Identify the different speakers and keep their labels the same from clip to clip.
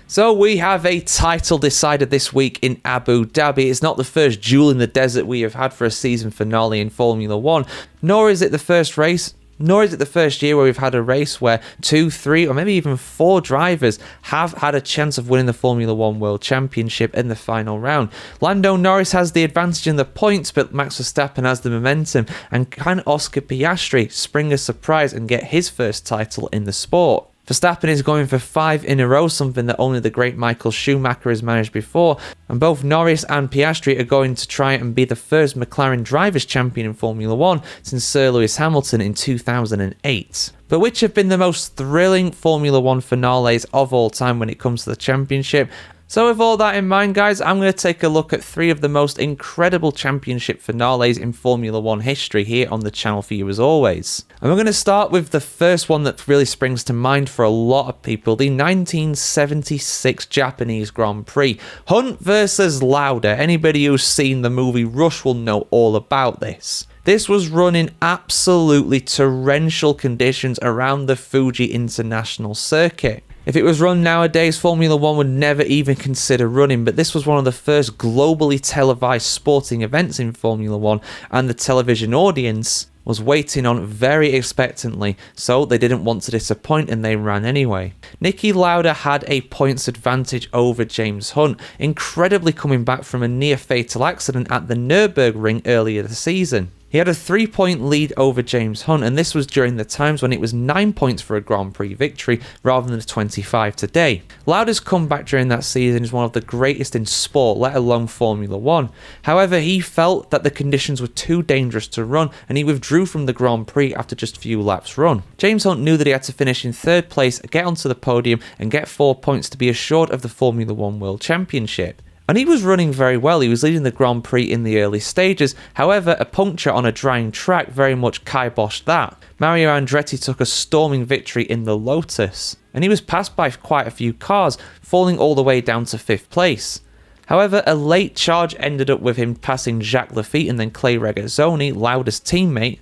Speaker 1: So we have a title decided this week in Abu Dhabi. It's not the first duel in the desert we have had for a season finale in Formula 1, nor is it the first race, nor is it the first year where we've had a race where 2, 3, or maybe even 4 drivers have had a chance of winning the Formula 1 World Championship in the final round. Lando Norris has the advantage in the points, but Max Verstappen has the momentum, and can Oscar Piastri spring a surprise and get his first title in the sport? Verstappen is going for 5 in a row, something that only the great Michael Schumacher has managed before, and both Norris and Piastri are going to try and be the first McLaren Drivers' Champion in Formula 1 since Sir Lewis Hamilton in 2008. But which have been the most thrilling Formula 1 finales of all time when it comes to the championship? So with all that in mind, guys, I'm going to take a look at 3 of the most incredible championship finales in Formula 1 history here on the channel for you as always. And we're going to start with the first one that really springs to mind for a lot of people, the 1976 Japanese Grand Prix. Hunt versus Lauda. Anybody who's seen the movie Rush will know all about this. This was run in absolutely torrential conditions around the Fuji International Circuit. If it was run nowadays, Formula 1 would never even consider running, but this was one of the first globally televised sporting events in Formula 1, and the television audience was waiting on very expectantly, so they didn't want to disappoint and they ran anyway. Niki Lauda had a points advantage over James Hunt, incredibly coming back from a near-fatal accident at the Nürburgring earlier this season. He had a 3-point lead over James Hunt, and this was during the times when it was 9 points for a Grand Prix victory rather than 25 today. Lauda's comeback during that season is one of the greatest in sport, let alone Formula 1. However, he felt that the conditions were too dangerous to run, and he withdrew from the Grand Prix after just a few laps run. James Hunt knew that he had to finish in 3rd place, get onto the podium, and get 4 points to be assured of the Formula 1 World Championship. And he was running very well. He was leading the Grand Prix in the early stages. However, a puncture on a drying track very much kiboshed that. Mario Andretti took a storming victory in the Lotus, and he was passed by quite a few cars, falling all the way down to 5th place. However, a late charge ended up with him passing Jacques Lafitte and then Clay Regazzoni, Lauda's teammate,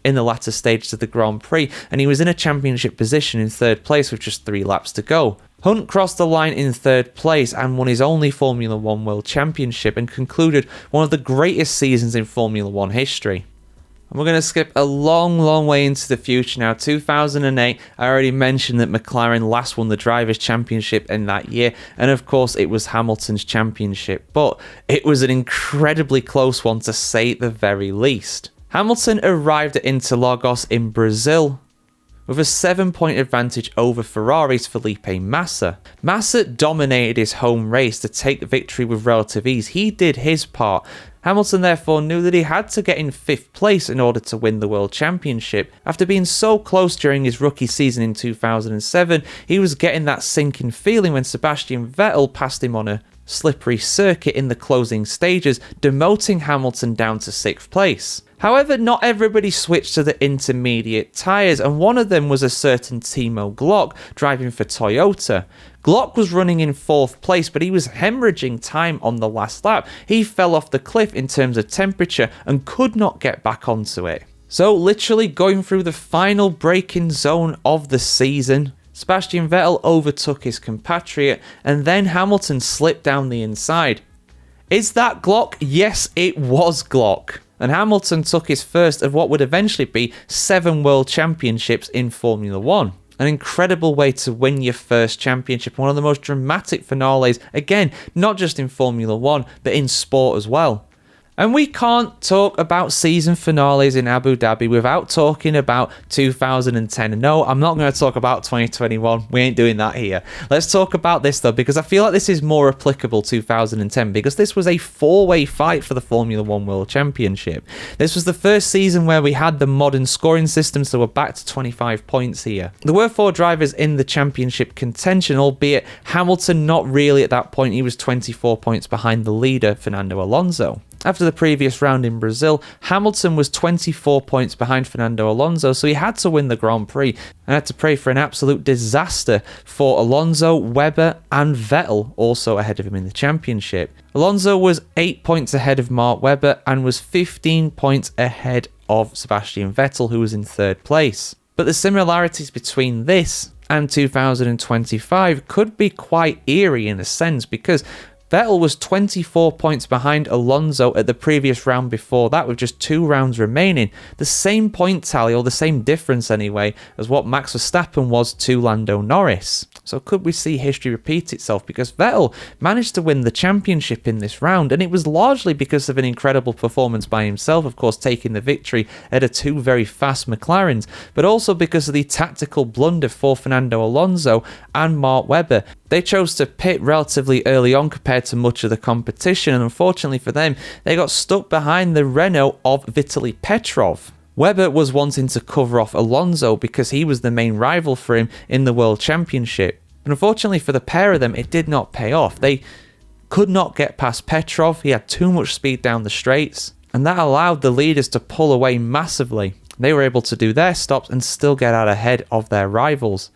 Speaker 1: in the latter stages of the Grand Prix, and he was in a championship position in 3rd place with just 3 laps to go. Hunt crossed the line in 3rd place and won his only Formula 1 World Championship and concluded one of the greatest seasons in Formula 1 history. And we're going to skip a long way into the future now. 2008, I already mentioned that McLaren last won the Drivers' Championship in that year, and of course it was Hamilton's championship, but it was an incredibly close one to say the very least. Hamilton arrived at Interlagos in Brazil with a 7-point advantage over Ferrari's Felipe Massa. Massa dominated his home race to take the victory with relative ease. He did his part. Hamilton therefore knew that he had to get in 5th place in order to win the World Championship. After being so close during his rookie season in 2007, he was getting that sinking feeling when Sebastian Vettel passed him on a slippery circuit in the closing stages, demoting Hamilton down to 6th place. However, not everybody switched to the intermediate tyres, and one of them was a certain Timo Glock driving for Toyota. Glock was running in 4th place, but he was hemorrhaging time on the last lap. He fell off the cliff in terms of temperature and could not get back onto it. So literally going through the final braking zone of the season, Sebastian Vettel overtook his compatriot, and then Hamilton slipped down the inside. Is that Glock? Yes, it was Glock. And Hamilton took his first of what would eventually be 7 world championships in Formula 1. An incredible way to win your first championship, one of the most dramatic finales, again, not just in Formula 1, but in sport as well. And we can't talk about season finales in Abu Dhabi without talking about 2010. No, I'm not going to talk about 2021. We ain't doing that here. Let's talk about this though, because I feel like this is more applicable 2010, because this was a 4-way fight for the Formula 1 World Championship. This was the first season where we had the modern scoring system, so we're back to 25 points here. There were 4 drivers in the championship contention, albeit Hamilton not really at that point. He was 24 points behind the leader, Fernando Alonso. After the previous round in Brazil, Hamilton was 24 points behind Fernando Alonso, so he had to win the Grand Prix and had to pray for an absolute disaster for Alonso, Webber and Vettel, also ahead of him in the championship. Alonso was 8 points ahead of Mark Webber and was 15 points ahead of Sebastian Vettel, who was in 3rd place. But the similarities between this and 2025 could be quite eerie in a sense, because Vettel was 24 points behind Alonso at the previous round before that, with just 2 rounds remaining. The same point tally, or the same difference anyway, as what Max Verstappen was to Lando Norris. So could we see history repeat itself? Because Vettel managed to win the championship in this round, and it was largely because of an incredible performance by himself, of course, taking the victory at a 2 very fast McLarens, but also because of the tactical blunder for Fernando Alonso and Mark Webber. They chose to pit relatively early on compared to much of the competition, and unfortunately for them, they got stuck behind the Renault of Vitaly Petrov. Webber was wanting to cover off Alonso because he was the main rival for him in the World Championship. But unfortunately for the pair of them, it did not pay off. They could not get past Petrov. He had too much speed down the straights, and that allowed the leaders to pull away massively. They were able to do their stops and still get out ahead of their rivals.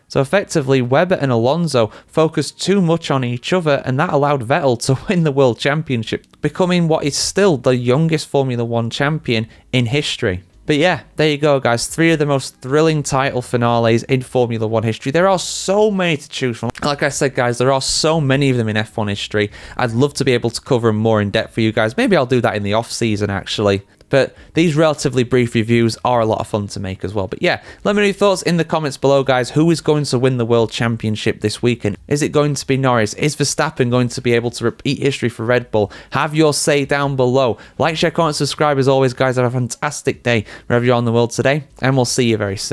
Speaker 1: So effectively, Webber and Alonso focused too much on each other, and that allowed Vettel to win the World Championship, becoming what is still the youngest Formula 1 champion in history. But yeah, there you go, guys. 3 of the most thrilling title finales in Formula 1 history. There are so many to choose from. Like I said, guys, there are so many of them in F1 history. I'd love to be able to cover them more in depth for you guys. Maybe I'll do that in the off-season, actually. But these relatively brief reviews are a lot of fun to make as well. But yeah, let me know your thoughts in the comments below, guys. Who is going to win the World Championship this weekend? Is it going to be Norris? Is Verstappen going to be able to repeat history for Red Bull? Have your say down below. Like, share, comment, subscribe as always, guys. Have a fantastic day wherever you are in the world today, and we'll see you very soon.